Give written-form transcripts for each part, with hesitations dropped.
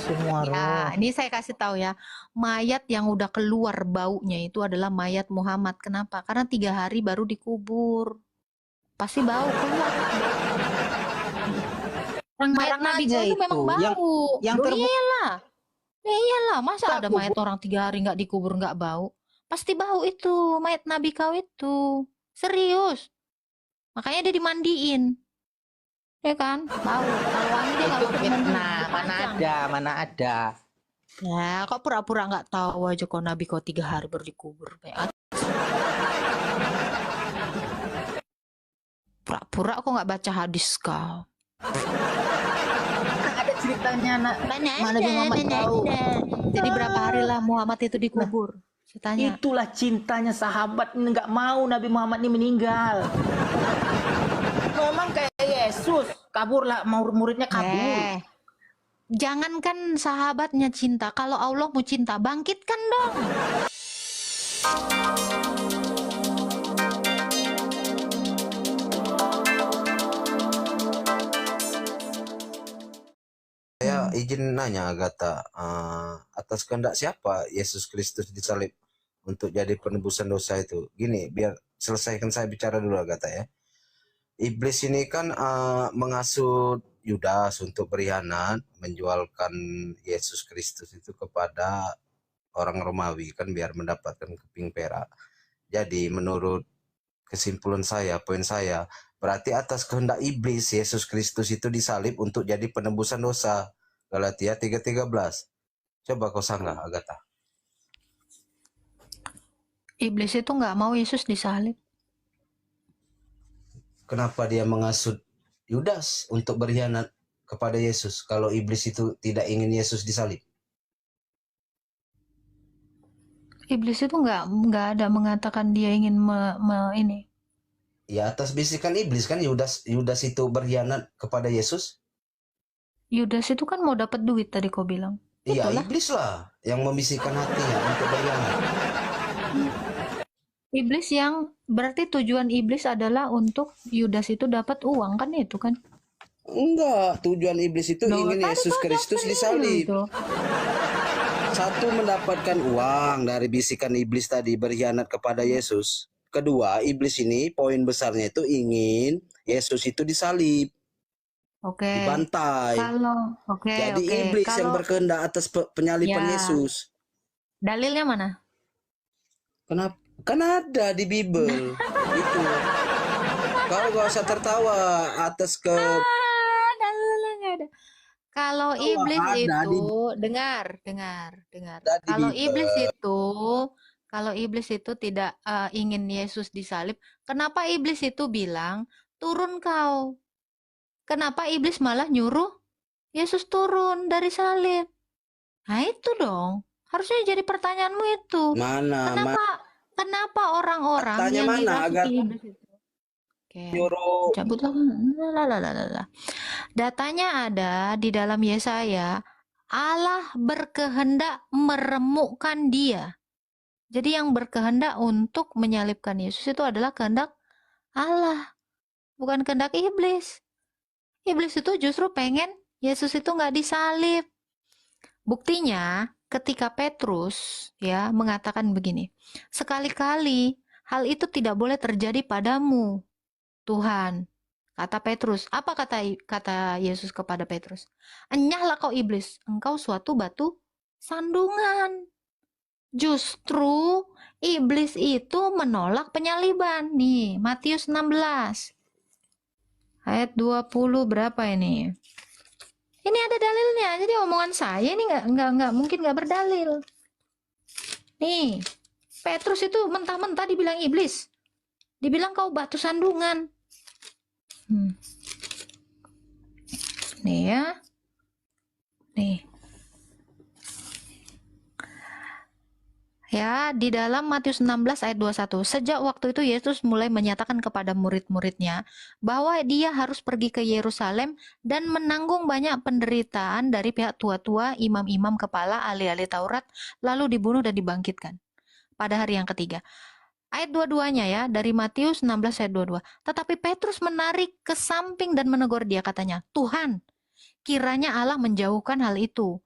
semua roh. Ya, ini saya kasih tahu ya, mayat yang udah keluar baunya itu adalah mayat Muhammad. Kenapa? Karena 3 hari baru dikubur. Pasti bau keluar. Mayat Orang Nabi aja kau itu memang bau. yang Loh terbuka iyalah. Ya iyalah, masa ada mayat kubur. orang 3 hari nggak dikubur nggak bau? Pasti bau itu, mayat Nabi kau itu. Serius. Makanya dia dimandiin. Ya kan? Bau. Kalau wangi dia nggak Itu bakal fitnah, dipanjang. mana ada. Ya, kok pura-pura nggak tahu aja kok Nabi kau 3 hari baru dikubur. Pura-pura kok nggak baca hadis kau. Kan ada ceritanya anak. Mana Nabi Muhammad tahu. Jadi berapa hari lah Muhammad itu dikubur? Saya tanya. Itulah cintanya sahabat, nggak mau Nabi Muhammad ini meninggal. Memang kayak Yesus, kaburlah muridnya kabur. Jangankan sahabatnya cinta, kalau Allah mau cinta, bangkitkan dong. Saya izin nanya Agatha, atas kehendak siapa Yesus Kristus disalib untuk jadi penebusan dosa itu? Gini, biar selesaikan saya bicara dulu Agatha ya. Iblis ini kan menghasut Yudas untuk berkhianat, menjualkan Yesus Kristus itu kepada orang Romawi kan biar mendapatkan keping perak. Jadi menurut kesimpulan saya, poin saya, berarti atas kehendak iblis Yesus Kristus itu disalib untuk jadi penebusan dosa. Galatia 3:13. Coba kau sanggah Agatha. Iblis itu nggak mau Yesus disalib. Kenapa dia menghasut Yudas untuk berkhianat kepada Yesus kalau iblis itu tidak ingin Yesus disalib? Iblis itu nggak ada mengatakan dia ingin ini. Ya atas bisikan iblis kan Yudas itu berkhianat kepada Yesus. Yudas itu kan mau dapat duit tadi kau bilang. Iya, iblis lah yang membisikkan hatinya untuk berkhianat. Iblis yang berarti tujuan iblis adalah untuk Yudas itu dapat uang kan itu kan? Enggak, tujuan iblis itu ingin Yesus Kristus disalib. Satu, mendapatkan uang dari bisikan iblis tadi berkhianat kepada Yesus. Kedua, iblis ini poin besarnya itu ingin Yesus itu disalib. Dibantai. Jadi iblis yang berkehendak atas penyaliban Yesus. Dalilnya mana? Kenapa? Kan ada di Bible. Itu. Kau gak usah tertawa atas Dalilnya nggak ada. Kalau iblis itu dengar. Kalau iblis itu tidak ingin Yesus disalib, kenapa iblis itu bilang turun kau? Kenapa iblis malah nyuruh Yesus turun dari salib? Nah itu dong, harusnya jadi pertanyaanmu itu. Kenapa orang-orang yang dirasuki iblis itu? Nyuruh. Cabutlah. Datanya ada di dalam Yesaya, Allah berkehendak meremukkan dia. Jadi yang berkehendak untuk menyalibkan Yesus itu adalah kehendak Allah, bukan kehendak iblis. Iblis itu justru pengen Yesus itu nggak disalib. Buktinya ketika Petrus ya mengatakan begini, sekali-kali hal itu tidak boleh terjadi padamu, Tuhan. Kata Petrus, apa kata Yesus kepada Petrus? Enyahlah kau iblis, engkau suatu batu sandungan. Justru iblis itu menolak penyaliban. Nih, Matius 16. Ayat 20 berapa ini? Ini ada dalilnya. Jadi omongan saya ini nggak mungkin nggak berdalil. Nih, Petrus itu mentah-mentah dibilang iblis. Dibilang kau batu sandungan. Nih ya. Nih. Ya, di dalam Matius 16 ayat 21. Sejak waktu itu Yesus mulai menyatakan kepada murid-muridnya bahwa dia harus pergi ke Yerusalem dan menanggung banyak penderitaan dari pihak tua-tua, imam-imam kepala, ahli-ahli Taurat, lalu dibunuh dan dibangkitkan pada hari yang ketiga. Ayat 22-nya ya, dari Matius 16 ayat 22. Tetapi Petrus menarik ke samping dan menegur dia, katanya, Tuhan, kiranya Allah menjauhkan hal itu.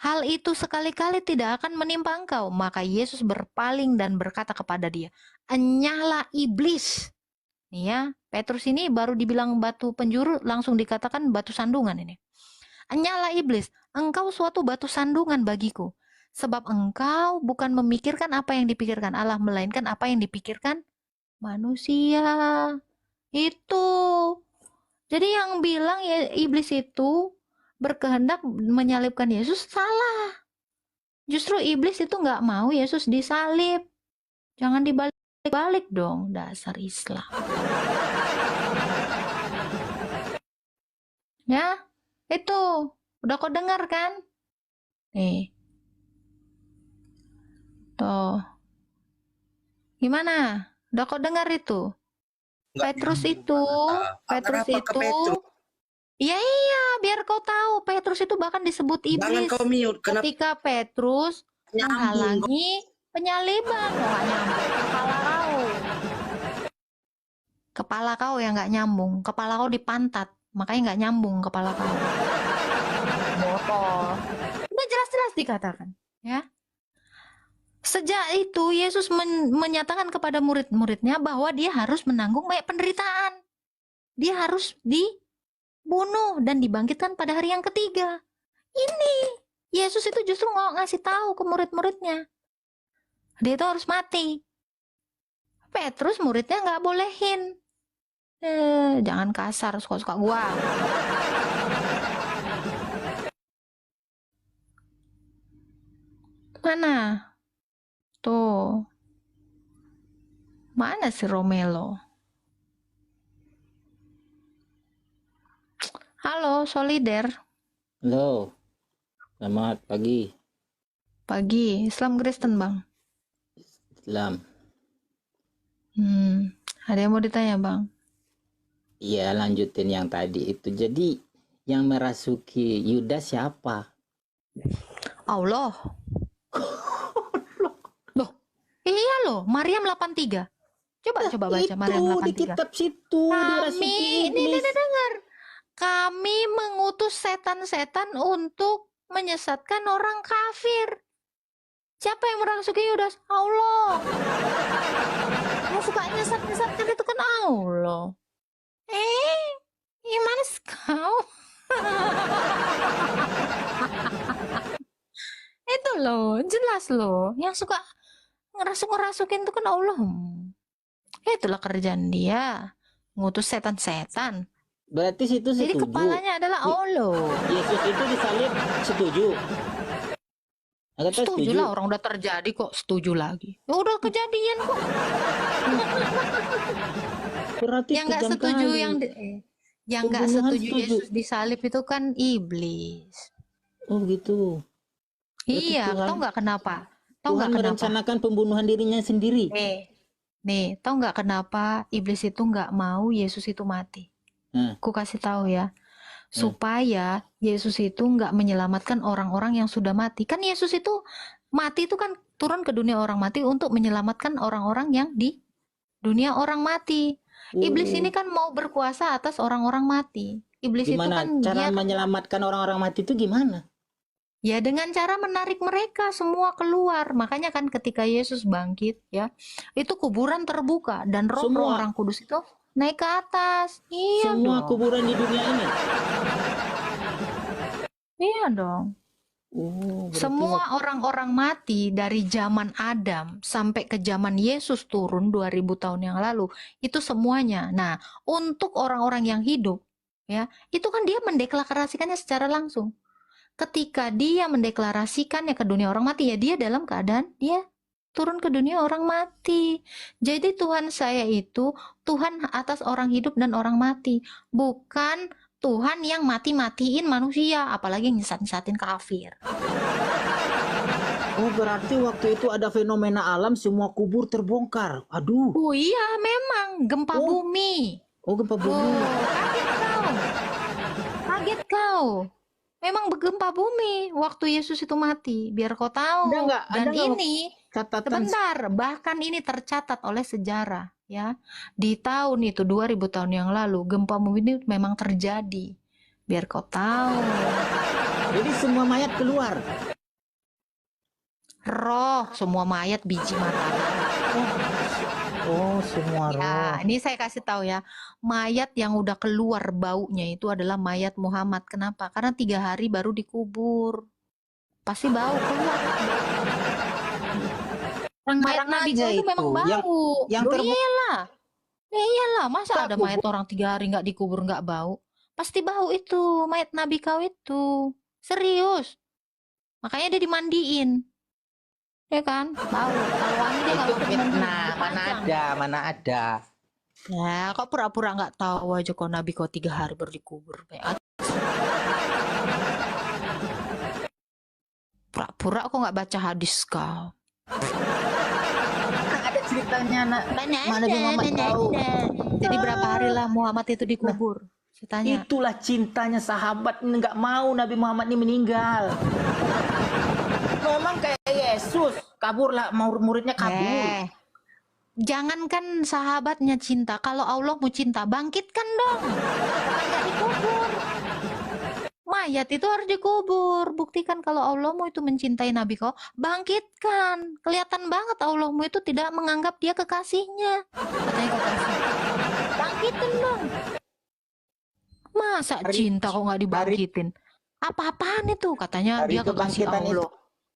hal itu sekali-kali tidak akan menimpa engkau. Maka Yesus berpaling dan berkata kepada dia, "Enyahlah iblis." Nih ya, Petrus ini baru dibilang batu penjuru, langsung dikatakan batu sandungan ini. "Enyahlah iblis, engkau suatu batu sandungan bagiku. Sebab engkau bukan memikirkan apa yang dipikirkan Allah, melainkan apa yang dipikirkan manusia." Itu. Jadi yang bilang ya iblis itu berkehendak menyalibkan Yesus salah. Justru iblis itu nggak mau Yesus disalib. Jangan dibalik-balik dong, dasar Islam. Ya, itu. Udah kau dengar kan? Nih. Tuh. Gimana? Udah kau dengar itu? Nggak Petrus nyambung, itu, Kak. Petrus Kenapa ke itu, Petrus? iya, biar kau tahu, Petrus itu bahkan disebut Jangan iblis. kau mute. Kenapa Ketika Petrus nyambung? menghalangi penyaliban, nggak nyambung. Kepala kau yang nggak nyambung, kepala kau di pantat, makanya nggak nyambung kepala kau. Botol. Udah jelas-jelas dikatakan, ya. Sejak itu Yesus menyatakan kepada murid-muridnya bahwa dia harus menanggung banyak penderitaan. Dia harus dibunuh dan dibangkitkan pada hari yang ketiga. Ini Yesus itu justru mau ngasih tahu ke murid-muridnya. Dia itu harus mati. Petrus muridnya nggak bolehin. Jangan kasar, suka-suka gua. Mana? Tuh. Mana si Romelo? Halo, Solider. Halo, selamat pagi. Pagi, Islam Kristen, Bang. Islam. Ada yang mau ditanya, Bang? Iya, lanjutin yang tadi itu. Jadi, yang merasuki Yudas siapa? Allah. Loh, iya loh, Maryam 83. Coba baca Itu Maryam di 83. kitab situ dirasuki Ini iblis. dengar. Kami mengutus setan-setan untuk menyesatkan orang kafir. Siapa yang merasuki Yudas? Allah. Yang suka nyesat-nyesatkan itu kan Allah. Gimana sih kau? Itu loh, jelas loh. Yang suka ngerasukin itu kan Allah. Itulah kerjaan dia. Ngutus setan-setan. Berarti situ Jadi setuju. kepalanya adalah Allah. Yesus itu disalib, setuju. Agatha Setuju lah, orang udah terjadi kok setuju lagi. Ya udah kejadian kok. Berarti Yang nggak kejam setuju kali. yang nggak Pembunuhan setuju setuju. Yesus disalib itu kan iblis. Oh gitu. Berarti Iya, Tuhan- tau nggak kenapa? Tahu Tuhan nggak kenapa? merencanakan pembunuhan dirinya sendiri. Nih, tahu nggak kenapa iblis itu nggak mau Yesus itu mati? Ku kasih tahu ya, supaya Yesus itu nggak menyelamatkan orang-orang yang sudah mati. Kan Yesus itu mati itu kan turun ke dunia orang mati untuk menyelamatkan orang-orang yang di dunia orang mati. Iblis ini kan mau berkuasa atas orang-orang mati. Iblis Gimana itu kan cara dia menyelamatkan orang-orang mati itu gimana? ya dengan cara menarik mereka semua keluar. Makanya kan ketika Yesus bangkit ya, itu kuburan terbuka dan roh Semua? Orang Kudus itu naik ke atas. Iya Semua dong. kuburan di dunia ini. Iya dong. Oh, berarti Semua orang-orang mati dari zaman Adam sampai ke zaman Yesus turun 2000 tahun yang lalu, itu semuanya. Nah, untuk orang-orang yang hidup, ya, itu kan dia mendeklarasikannya secara langsung. Ketika dia mendeklarasikannya ke dunia orang mati, ya dia dalam keadaan dia turun ke dunia orang mati. Jadi Tuhan saya itu Tuhan atas orang hidup dan orang mati, bukan Tuhan yang mati-matiin manusia, apalagi nyesat-nyesatin kafir. Oh, berarti waktu itu ada fenomena alam semua kubur terbongkar. Aduh. Oh iya, memang gempa Oh. bumi. Oh, gempa Oh, bumi. kaget kau. Kaget kau. Memang gempa bumi waktu Yesus itu mati, biar kau tahu. Dan ini catatan sebentar, bahkan ini tercatat oleh sejarah ya. Di tahun itu 2000 tahun yang lalu gempa bumi ini memang terjadi. Biar kau tahu. Jadi semua mayat keluar. roh, semua mayat biji mata. Oh, semua Ya, roh. ini saya kasih tahu ya, mayat yang udah keluar baunya itu adalah mayat Muhammad. Kenapa? Karena 3 hari baru dikubur. Pasti bau keluar. Mayat Orang Nabi aja kau itu memang itu yang bau. yang Loh terbukti iyalah. Ya iyalah, masa ada kubur. mayat orang 3 hari nggak dikubur nggak bau? Pasti bau itu, mayat Nabi kau itu. Serius. Makanya dia dimandiin. Ya kan? Bau. Kalau wangi dia nggak Itu usah dimandiin. fitnah, mana ada. Ya, kok pura-pura nggak tahu aja kok Nabi kau 3 hari baru dikubur. Pura-pura kok nggak baca hadis kau. Ada ceritanya nak. Mana Mana Nabi Muhammad tahu. Jadi berapa hari lah Muhammad itu dikubur? Saya tanya. Itulah cintanya sahabat ini nggak mau Nabi Muhammad ini meninggal. Memang kayak Yesus, kaburlah muridnya kabur. Jangankan sahabatnya cinta, kalau Allah mau cinta, bangkitkan dong. Nggak dikubur. Mayat itu harus dikubur. Buktikan kalau Allahmu itu mencintai Nabi kau, bangkitkan. Kelihatan banget Allahmu itu tidak menganggap dia kekasihnya. Katanya kekasih. Bangkitin dong. Masa cinta kok nggak dibangkitin? Apa-apaan itu? Katanya dia kekasih Allah.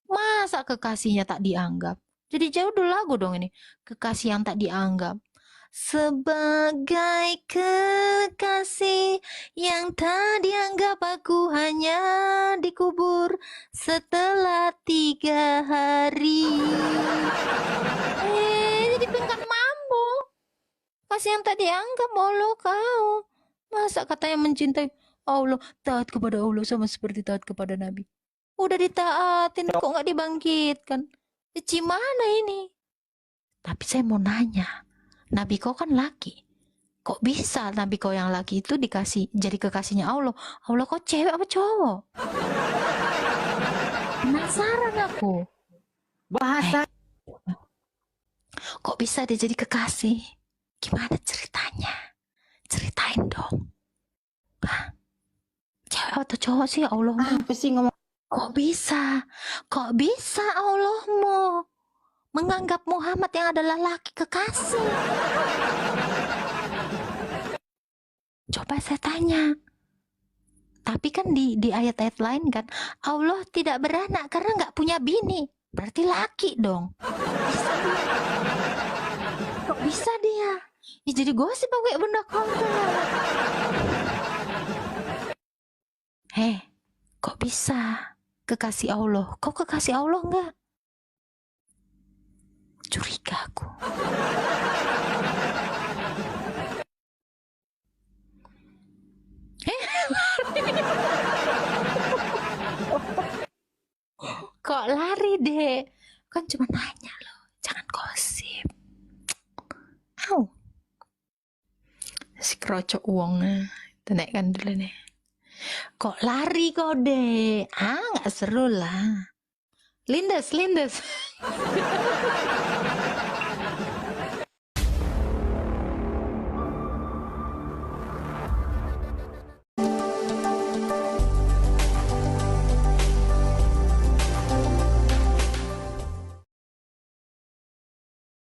Masa kekasihnya tak dianggap? Jadi jauh dulu lagu dong ini. Kekasih yang tak dianggap. Sebagai kekasih yang tak dianggap, aku hanya dikubur setelah 3 hari. Jadi pingkan mambo. Kasih yang tak dianggap, Allah kau. Masa katanya mencintai Allah, taat kepada Allah sama seperti taat kepada Nabi. Udah ditaatin kok nggak dibangkitkan. Gimana ini? Tapi saya mau nanya. Nabi kau kan laki. Kok bisa Nabi kau yang laki itu dikasih jadi kekasihnya Allah? Allah kok cewek apa cowok? Penasaran aku. Bahasa Kok bisa dia jadi kekasih? Gimana ceritanya? Ceritain dong. Hah? Cewek atau cowok sih Allah? apa sih ngomong? Kok bisa? Kok bisa Allahmu menganggap Muhammad yang adalah laki kekasih? Coba saya tanya. Tapi kan di ayat-ayat lain kan Allah tidak beranak karena nggak punya bini. Berarti laki dong. Bisa dia. Kok bisa dia? Ya jadi gosip pakai benda konten. Kok bisa? Kekasih Allah. Kau kekasih Allah nggak? Curiga aku. Kok lari deh? Kan cuma nanya loh. Jangan gosip. Au. Si kerocok uangnya. Itu naikkan dulu nih. Kok lari kau deh? Nggak seru lah. Lindes.